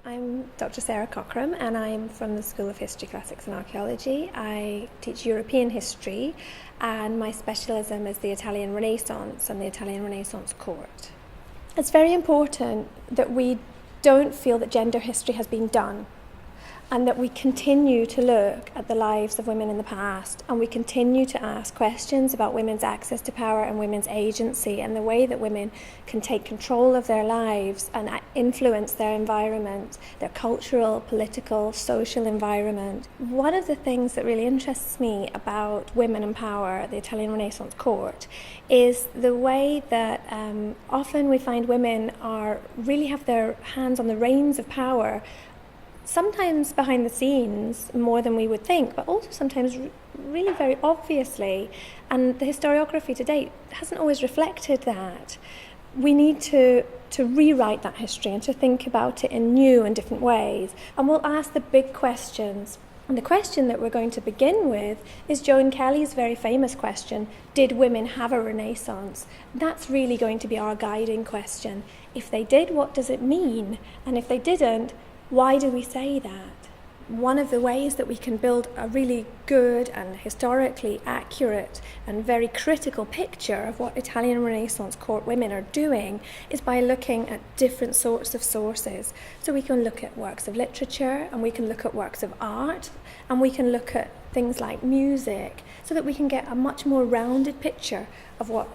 I'm Dr. Sarah Cockram and I'm from the School of History, Classics and Archaeology. I teach European history and my specialism is the Italian Renaissance and the Italian Renaissance court. It's very important that we don't feel that gender history has been done and that we continue to look at the lives of women in the past and we continue to ask questions about women's access to power and women's agency and the way that women can take control of their lives and influence their environment, their cultural, political, social environment. One of the things that really interests me about women and power at the Italian Renaissance court is the way that often we find women really have their hands on the reins of power, sometimes behind the scenes more than we would think, but also sometimes really very obviously. And the historiography to date hasn't always reflected that. We need to rewrite that history and to think about it in new and different ways. And we'll ask the big questions. And the question that we're going to begin with is Joan Kelly's very famous question, did women have a Renaissance? That's really going to be our guiding question. If they did, what does it mean? And if they didn't, why do we say that? One of the ways that we can build a really good and historically accurate and very critical picture of what Italian Renaissance court women are doing is by looking at different sorts of sources. So we can look at works of literature and we can look at works of art and we can look at things like music so that we can get a much more rounded picture of what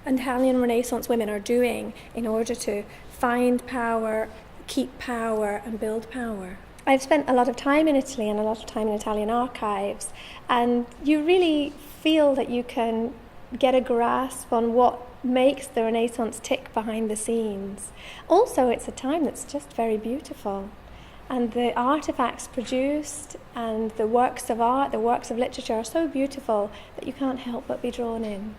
Italian Renaissance women are doing in order to find power, keep power and build power. I've spent a lot of time in Italy and a lot of time in Italian archives, and you really feel that you can get a grasp on what makes the Renaissance tick behind the scenes. Also, it's a time that's just very beautiful, and the artifacts produced and the works of art, the works of literature are so beautiful that you can't help but be drawn in.